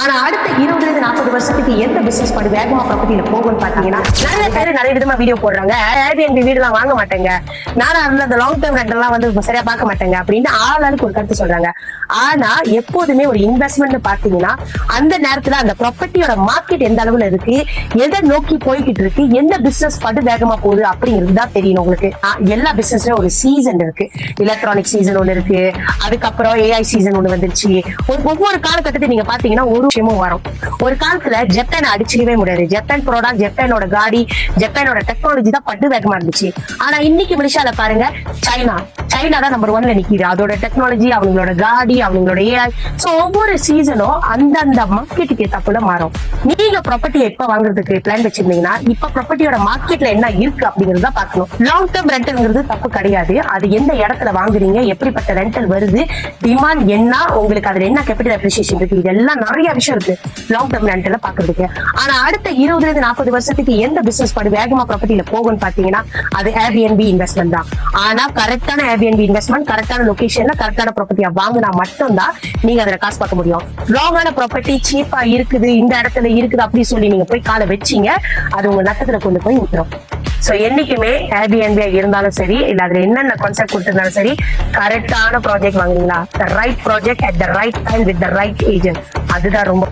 ஆனா அடுத்த 20-40 வருஷத்துக்கு எந்த பிசினஸ் பண்ணி வேகமா ப்ராப்பர்ட்டியில போகும்னு பாத்தீங்கன்னா நிறைய பேர் நிறைய விதமா வீடியோ போடுறாங்க. Airbnb வீடுலாம் வாங்க மாட்டேங்க, நானும் அந்த லாங் டேர்ம் ரெண்ட் எல்லாம் வந்து சரியா பார்க்க மாட்டேங்க அப்படின்னு ஆளுக்கு ஒரு கருத்து சொல்றாங்க. ஆனா எப்போதுமே ஒரு இன்வெஸ்ட்மெண்ட் பாத்தீங்கன்னா அந்த நேரத்துல அந்த ப்ராப்பர்ட்டியோட மார்க்கெட் எந்த அளவுல இருக்கு, எதை நோக்கி போய்கிட்டு இருக்கு, எந்த பிசினஸ் பண்ணி வேகமா போகுது அப்படிங்கிறது தான் தெரியும் உங்களுக்கு. எல்லா பிசினஸ்லயும் ஒரு சீசன் இருக்கு. எலக்ட்ரானிக் சீசன் ஒண்ணு இருக்கு, அதுக்கப்புறம் AI சீசன் ஒண்ணு வந்துருச்சு. ஒவ்வொரு காலகட்டத்தை நீங்க பாத்தீங்கன்னா ஒரு விஷயமும் வரும். ஒரு காலத்துல ஜப்பான் அடிச்சிக்கவே முடியாது. ஜப்பான் ப்ராடக்ட், ஜப்பானோட காடி, ஜப்பானோட டெக்னாலஜி தான் பட்டு வேகமா இருந்துச்சு. ஆனா இன்னைக்கு மலேசியால பாருங்க, சைனா தான் நம்பர் 1ல நிக்குது. அதோட டெக்னாலஜி, அவங்களோட காடி, அவங்களோட AI. சோ ஒவ்வொரு சீசனும் அந்தந்த மார்க்கெட்டுக்கு ஏத்தாப்புல மாறும். நீங்க ப்ராப்பர்ட்டி எப்ப வாங்குறதுக்கு பிளான் வச்சிருந்தீங்கன்னா இப்ப ப்ராப்பர்ட்டியோட மார்க்கெட்ல என்ன இருக்கு அப்படிங்கறத பாக்கணும். லாங் டேர்ம் ரெண்டல்ங்கிறது தப்பு கிடையாது. அது எந்த இடத்துல வாங்குறீங்க, எப்படிப்பட்ட ரெண்டல் வருது, டிமாண்ட் என்ன, உங்களுக்கு அதுல என்ன கேபிட்டல் அப்ரிசியேஷன் இருக்கு, இதெல்லாம் நிறைய விஷயம் இருக்கு லாங் டேர்ம் ரெண்டல்ல பாக்குறதுக்கு. ஆனா அடுத்த 20-40 வருஷத்துக்கு எந்த பிசினஸ் பண்ணி வேகமா ப்ராப்பர்ட்டியில போகும்னு பாத்தீங்கன்னா அது Airbnb இன்வெஸ்ட்மெண்ட் தான். ஆனா கரெக்டான Airbnb இன்வெஸ்ட்மெண்ட், கரெக்டான லொகேஷன்ல கரெக்டான ப்ராப்பர்ட்டியா வாங்கினா மட்டும்தான் நீங்க அதுல காசு பார்க்க முடியும். ராங்கான ப்ராப்பர்ட்டி சீப்பா இருக்குது, இந்த இடத்துல இருக்குது அப்படி சொல்லி நீங்க போய் காலை வச்சீங்க, அது உங்க நட்டத்துல கொண்டு போய் விட்டுரும். சோ என்னைக்குமே Airbnb இருந்தாலும் சரி, இல்ல அதுல என்னென்ன கான்செப்ட் கொடுத்திருந்தாலும் சரி, கரெக்டான ப்ராஜெக்ட் வாங்குறீங்களா, right project at the right time with the right agent, அதுதான் ரொம்ப